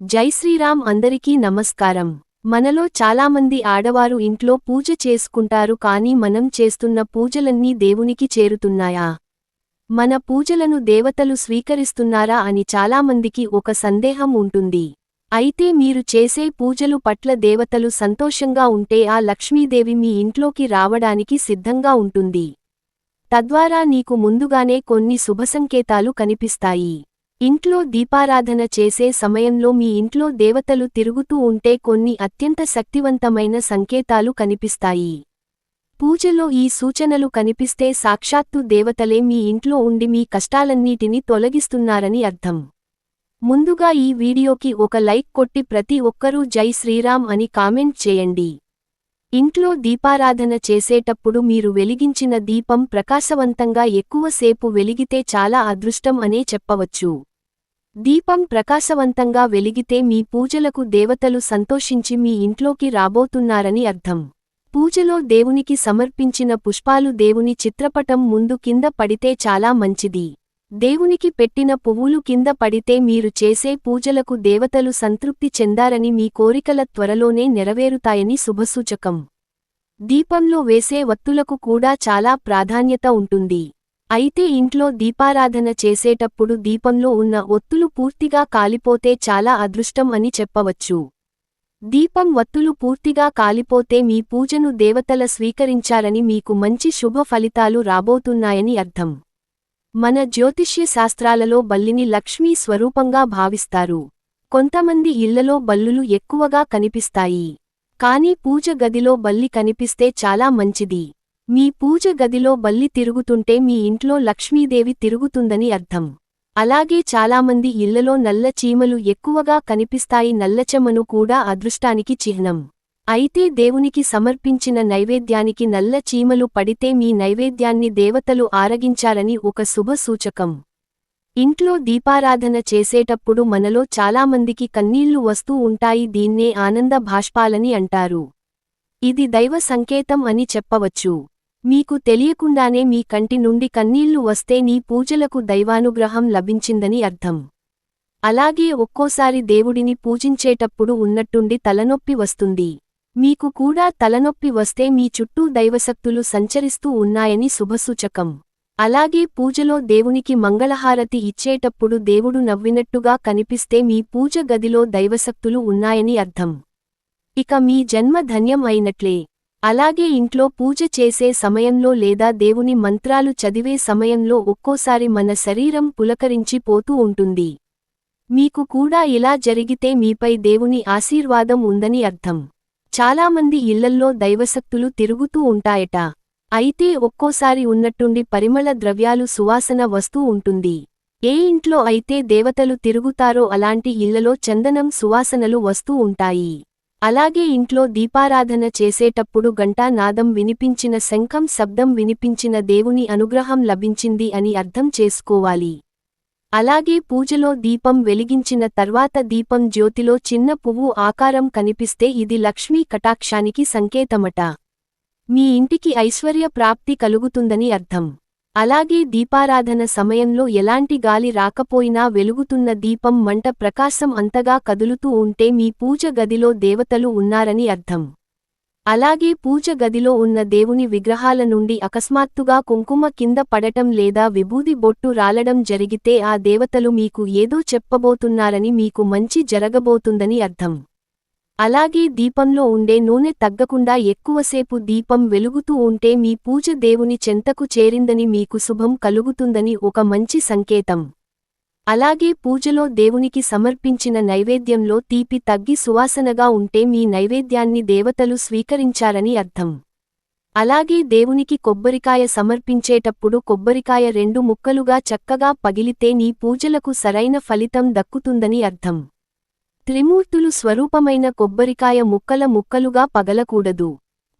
జై శ్రీరామ్. అందరికీ నమస్కారం. మనలో చాలామంది ఆడవారు ఇంట్లో పూజ చేసుకుంటారు, కానీ మనం చేస్తున్న పూజలన్నీ దేవునికి చేరుతున్నాయా? మన పూజలను దేవతలు స్వీకరిస్తున్నారా అని చాలామందికి ఒక సందేహం ఉంటుంది. అయితే మీరు చేసే పూజలు పట్ల దేవతలు సంతోషంగా ఉంటే ఆ లక్ష్మీదేవి మీ ఇంట్లోకి రావడానికి సిద్ధంగా ఉంటుంది. తద్వారా నీకు ముందుగానే కొన్ని శుభసంకేతాలు కనిపిస్తాయి. ఇంట్లో దీపారాధన చేసే సమయంలో మీ ఇంట్లో దేవతలు తిరుగుతూ ఉంటే కొన్ని అత్యంత శక్తివంతమైన సంకేతాలు కనిపిస్తాయి. పూజలో ఈ సూచనలు కనిపిస్తే సాక్షాత్తు దేవతలే మీ ఇంట్లో ఉండి మీ కష్టాలన్నిటినీ తొలగిస్తున్నారని అర్థం. ముందుగా ఈ వీడియోకి ఒక లైక్ కొట్టి ప్రతి ఒక్కరూ జై శ్రీరామ్ అని కామెంట్ చేయండి. ఇంట్లో దీపారాధన చేసేటప్పుడు మీరు వెలిగించిన దీపం ప్రకాశవంతంగా ఎక్కువసేపు వెలిగితే చాలా అదృష్టం అనే చెప్పవచ్చు. దీపం ప్రకాశవంతంగా వెలిగితే మీ పూజలకు దేవతలు సంతోషించి మీ ఇంట్లోకి రాబోతున్నారని అర్థం. పూజలో దేవునికి సమర్పించిన పుష్పాలు దేవుని చిత్రపటం ముందు కింద పడితే చాలా మంచిది. దేవునికి పెట్టిన పువ్వులు కింద పడితే మీరు చేసే పూజలకు దేవతలు సంతృప్తి చెందారని, మీ కోరికల త్వరలోనే నెరవేరుతాయని శుభసూచకం. దీపంలో వేసే వత్తులకు కూడా చాలా ప్రాధాన్యత ఉంటుంది. అయితే ఇంట్లో దీపారాధన చేసేటప్పుడు దీపంలో ఉన్న ఒత్తులు పూర్తిగా కాలిపోతే చాలా అదృష్టం అని చెప్పవచ్చు. దీపం వత్తులు పూర్తిగా కాలిపోతే మీ పూజను దేవతల స్వీకరించారని, మీకు మంచి శుభ ఫలితాలు రాబోతున్నాయని అర్థం. మన జ్యోతిష్య శాస్త్రాలలో బల్లిని లక్ష్మీ స్వరూపంగా భావిస్తారు. కొంతమంది ఇళ్లలో బల్లులు ఎక్కువగా కనిపిస్తాయి. కానీ పూజ గదిలో బల్లి కనిపిస్తే చాలా మంచిది. మీ పూజ గదిలో బల్లి తిరుగుతుంటే మీ ఇంట్లో లక్ష్మీదేవి తిరుగుతుందని అర్థం. అలాగే చాలామంది ఇళ్లలో నల్ల చీమలు ఎక్కువగా కనిపిస్తాయి. నల్లచెమను కూడా అదృష్టానికి చిహ్నం. అయితే దేవునికి సమర్పించిన నైవేద్యానికి నల్ల చీమలు పడితే మీ నైవేద్యాన్ని దేవతలు ఆరగించారని ఒక శుభ సూచకం. ఇంట్లో దీపారాధన చేసేటప్పుడు మనలో చాలామందికి కన్నీళ్లు వస్తూ ఉంటాయి. దీన్నే ఆనంద బాష్పాలని అంటారు. ఇది దైవ సంకేతం అని చెప్పవచ్చు. మీకు తెలియకుండానే మీ కంటి నుండి కన్నీళ్లు వస్తే నీ పూజలకు దైవానుగ్రహం లభించిందని అర్థం. అలాగే ఒక్కోసారి దేవుడిని పూజించేటప్పుడు ఉన్నట్టుండి తలనొప్పి వస్తుంది. మీకు కూడా తలనొప్పి వస్తే మీ చుట్టూ దైవశక్తులు సంచరిస్తూ ఉన్నాయని శుభసూచకం. అలాగే పూజలో దేవునికి మంగళహారతి ఇచ్చేటప్పుడు దేవుడు నవ్వినట్టుగా కనిపిస్తే మీ పూజ గదిలో దైవశక్తులు ఉన్నాయని అర్థం. ఇక మీ జన్మ ధన్యం అయినట్లే. అలాగే ఇంట్లో పూజ చేసే సమయంలో లేదా దేవుని మంత్రాలు చదివే సమయంలో ఒక్కోసారి మన శరీరం పులకరించి పోతూ ఉంటుంది. మీకు కూడా ఇలా జరిగితే మీపై దేవుని ఆశీర్వాదం ఉందని అర్థం. చాలామంది ఇళ్లల్లో దైవశక్తులు తిరుగుతూ ఉంటాయట. అయితే ఒక్కోసారి ఉన్నట్టుండి పరిమళ ద్రవ్యాలు సువాసన వస్తూ ఉంటుంది. ఏ ఇంట్లో అయితే దేవతలు తిరుగుతారో అలాంటి ఇళ్లలో చందనం సువాసనలు వస్తూ ఉంటాయి. అలాగే ఇంట్లో దీపారాధన చేసేటప్పుడు గంటా నాదం వినిపించిన, శంఖం శబ్దం వినిపించిన దేవుని అనుగ్రహం లభించింది అని అర్థం చేసుకోవాలి. అలాగే పూజలో దీపం వెలిగించిన తర్వాత దీపం జ్యోతిలో చిన్న పువ్వు ఆకారం కనిపిస్తే ఇది లక్ష్మీ కటాక్షానికి సంకేతమట. మీ ఇంటికి ఐశ్వర్య ప్రాప్తి కలుగుతుందని అర్థం. అలాగే దీపారాధన సమయంలో ఎలాంటి గాలి రాకపోయినా వెలుగుతున్న దీపం మంట ప్రకాశం అంతగా కదులుతూ ఉంటే మీ పూజ గదిలో దేవతలు ఉన్నారని అర్థం. అలాగే పూజ గదిలో ఉన్న దేవుని విగ్రహాల నుండి అకస్మాత్తుగా కుంకుమ కింద పడటం లేదా విభూది బొట్టు రాలడం జరిగితే ఆ దేవతలు మీకు ఏదో చెప్పబోతున్నారని, మీకు మంచి జరగబోతుందని అర్థం. అలాగే దీపంలో ఉండే నూనె తగ్గకుండా ఎక్కువసేపు దీపం వెలుగుతూ ఉంటే మీ పూజ దేవుని చెంతకు చేరిందని, మీకు శుభం కలుగుతుందని ఒక మంచి సంకేతం. అలాగే పూజలో దేవునికి సమర్పించిన నైవేద్యంలో తీపి తగ్గి సువాసనగా ఉంటే మీ నైవేద్యాన్ని దేవతలు స్వీకరించారని అర్థం. అలాగే దేవునికి కొబ్బరికాయ సమర్పించేటప్పుడు కొబ్బరికాయ 2 ముక్కలుగా చక్కగా పగిలితే నీ పూజలకు సరైన ఫలితం దక్కుతుందని అర్థం. త్రిమూర్తులు స్వరూపమైన కొబ్బరికాయ ముక్కలుగా పగలకూడదు.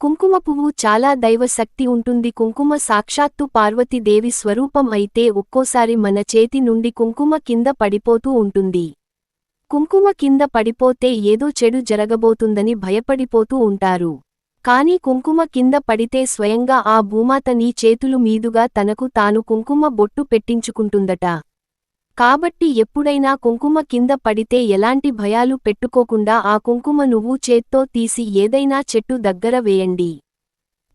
కుంకుమ పువ్వు చాలా దైవ శక్తి ఉంటుంది. కుంకుమ సాక్షాత్తు పార్వతీదేవి స్వరూపం అయితే ఒక్కోసారి మన చేతి నుండి కుంకుమ కింద పడిపోతూ ఉంటుంది. కుంకుమ కింద పడిపోతే ఏదో చెడు జరగబోతుందని భయపడిపోతూ ఉంటారు. కానీ కుంకుమ కింద పడితే స్వయంగా ఆ భూమాత నీ చేతులు మీదుగా తనకు తాను కుంకుమ బొట్టు పెట్టించుకుంటుందట. కాబట్టి ఎప్పుడైనా కుంకుమ కింద పడితే ఎలాంటి భయాలు పెట్టుకోకుండా ఆ కుంకుమ నువ్వు చేత్తో తీసి ఏదైనా చెట్టు దగ్గర వేయండి.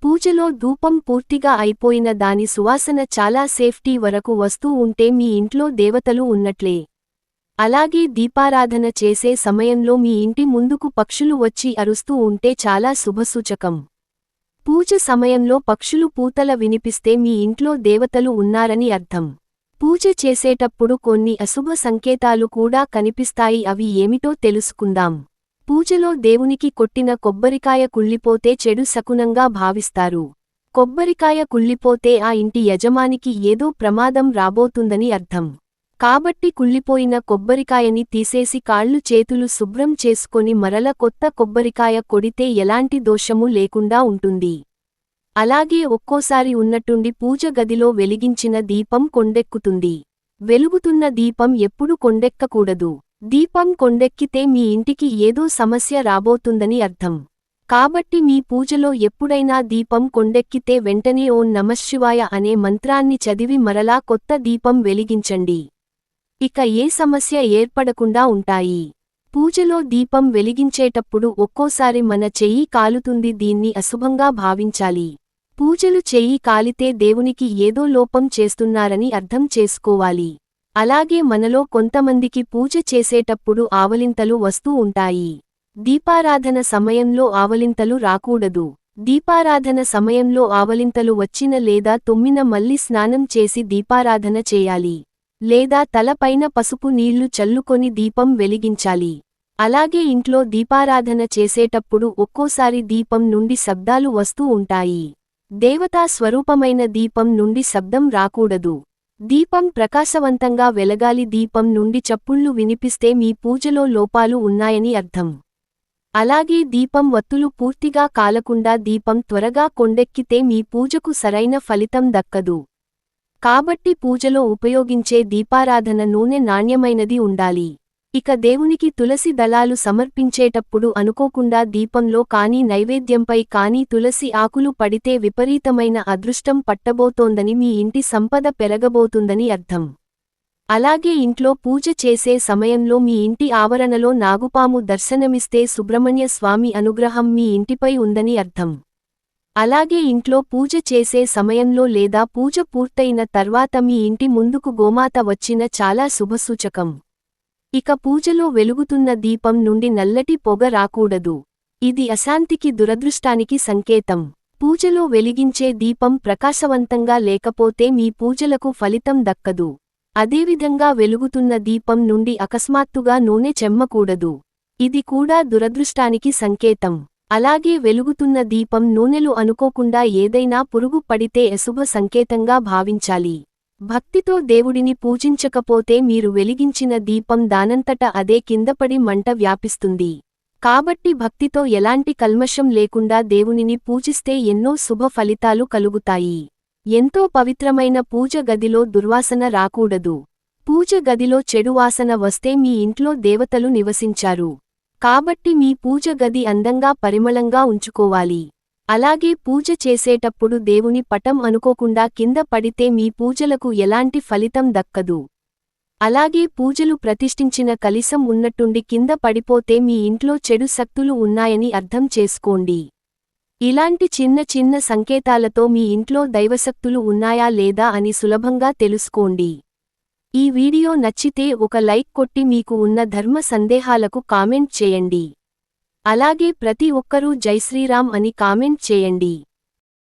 పూజలో ధూపం పూర్తిగా అయిపోయిన దాని సువాసన చాలా సేఫ్టీ వరకు వస్తూ ఉంటే మీ ఇంట్లో దేవతలు ఉన్నట్లే. అలాగే దీపారాధన చేసే సమయంలో మీ ఇంటి ముందుకు పక్షులు వచ్చి అరుస్తూ ఉంటే చాలా శుభసూచకం. పూజ సమయంలో పక్షులు పూతల వినిపిస్తే మీ ఇంట్లో దేవతలు ఉన్నారని అర్థం. పూజ చేసేటప్పుడు కొన్ని అశుభ సంకేతాలు కూడా కనిపిస్తాయి, అవి ఏమిటో తెలుసుకుందాం. పూజలో దేవునికి కొట్టిన కొబ్బరికాయ కుళ్ళిపోతే చెడు శకునంగా భావిస్తారు. కొబ్బరికాయ కుళ్ళిపోతే ఆ ఇంటి యజమానికి ఏదో ప్రమాదం రాబోతుందని అర్థం. కాబట్టి కుళ్ళిపోయిన కొబ్బరికాయని తీసేసి కాళ్ళు చేతులు శుభ్రం చేసుకొని మరల కొత్త కొబ్బరికాయ కొడితే ఎలాంటి దోషమూ లేకుండా ఉంటుంది. అలాగే ఒక్కోసారి ఉన్నట్టుండి పూజ గదిలో వెలిగించిన దీపం కొండెక్కుతుంది. వెలుగుతున్న దీపం ఎప్పుడు కొండెక్కకూడదు. దీపం కొండెక్కితే మీ ఇంటికి ఏదో సమస్య రాబోతుందని అర్థం. కాబట్టి మీ పూజలో ఎప్పుడైనా దీపం కొండెక్కితే వెంటనే ఓం నమఃశివాయ అనే మంత్రాన్ని చదివి మరలా కొత్త దీపం వెలిగించండి. ఇక ఏ సమస్య ఏర్పడకుండా ఉంటాయి. పూజలో దీపం వెలిగించేటప్పుడు ఒక్కోసారి మన చెయ్యి కాలుతుంది, దీన్ని అశుభంగా భావించాలి. పూజలు చెయ్యి కాలితే దేవునికి ఏదో లోపం చేస్తున్నారని అర్థం చేసుకోవాలి. అలాగే మనలో కొంతమందికి పూజ చేసేటప్పుడు ఆవలింతలు వస్తూ ఉంటాయి. దీపారాధన సమయంలో ఆవలింతలు రాకూడదు. దీపారాధన సమయంలో ఆవలింతలు వచ్చిన లేదా తుమ్మిన మళ్ళీ స్నానం చేసి దీపారాధన చేయాలి. లేదా తలపైన పసుపు నీళ్లు చల్లుకొని దీపం వెలిగించాలి. అలాగే ఇంట్లో దీపారాధన చేసేటప్పుడు ఒక్కోసారి దీపం నుండి శబ్దాలు వస్తూ ఉంటాయి. దేవతా స్వరూపమైన దీపం నుండి శబ్దం రాకూడదు. దీపం ప్రకాశవంతంగా వెలగాలి. దీపం నుండి చప్పుళ్లు వినిపిస్తే మీ పూజలో లోపాలు ఉన్నాయని అర్థం. అలాగే దీపం వత్తులు పూర్తిగా కాలకుండా దీపం త్వరగా కొండెక్కితే మీ పూజకు సరైన ఫలితం దక్కదు. కాబట్టి పూజలో ఉపయోగించే దీపారాధన నూనె నాణ్యమైనది ఉండాలి. ఇక దేవునికి తులసి దళాలు సమర్పించేటప్పుడు అనుకోకుండా దీపంలో కానీ నైవేద్యంపై కానీ తులసి ఆకులు పడితే విపరీతమైన అదృష్టం పట్టబోతోందని, మీ ఇంటి సంపద పెరగబోతుందని అర్థం. అలాగే ఇంట్లో పూజ చేసే సమయంలో మీ ఇంటి ఆవరణలో నాగుపాము దర్శనమిస్తే సుబ్రహ్మణ్య స్వామి అనుగ్రహం మీ ఇంటిపై ఉందని అర్థం. అలాగే ఇంట్లో పూజ చేసే సమయంలో లేదా పూజ పూర్తయిన తర్వాత మీ ఇంటి ముందుకు గోమాత వచ్చిన చాలా శుభసూచకం. ఇక పూజలో వెలుగుతున్న దీపం నుండి నల్లటి పొగ రాకూడదు. ఇది అశాంతికి, దురదృష్టానికి సంకేతం. పూజలో వెలిగించే దీపం ప్రకాశవంతంగా లేకపోతే మీ పూజలకు ఫలితం దక్కదు. అదేవిధంగా వెలుగుతున్న దీపం నుండి అకస్మాత్తుగా నూనె చెమ్మకూడదు. ఇది కూడా దురదృష్టానికి సంకేతం. అలాగే వెలుగుతున్న దీపం నూనెలు అనుకోకుండా ఏదైనా పురుగు పడితే అశుభ సంకేతంగా భావించాలి. భక్తితో దేవుడిని పూజించకపోతే మీరు వెలిగించిన దీపం దానంతట అదే కిందపడి మంట వ్యాపిస్తుంది. కాబట్టి భక్తితో ఎలాంటి కల్మషం లేకుండా దేవునిని పూజిస్తే ఎన్నో శుభ ఫలితాలు కలుగుతాయి. ఎంతో పవిత్రమైన పూజ గదిలో దుర్వాసన రాకూడదు. పూజ గదిలో చెడు వాసన వస్తే మీ ఇంట్లో దేవతలు నివసించారు. కాబట్టి మీ పూజ గది అందంగా పరిమళంగా ఉంచుకోవాలి. అలాగే పూజ చేసేటప్పుడు దేవుని పటం అనుకోకుండా కింద పడితే మీ పూజలకు ఎలాంటి ఫలితం దక్కదు. అలాగే పూజలు ప్రతిష్ఠించిన కలశం ఉన్నట్టుండి కింద పడిపోతే మీ ఇంట్లో చెడు శక్తులు ఉన్నాయని అర్థం చేసుకోండి. ఇలాంటి చిన్న చిన్న సంకేతాలతో మీ ఇంట్లో దైవశక్తులు ఉన్నాయా లేదా అని సులభంగా తెలుసుకోండి. ఈ వీడియో నచ్చితే ఒక లైక్ కొట్టి మీకు ఉన్న ధర్మ సందేహాలకు కామెంట్ చేయండి. అలాగే ప్రతి ఒక్కరూ జై శ్రీరామ్ అని కామెంట్ చేయండి.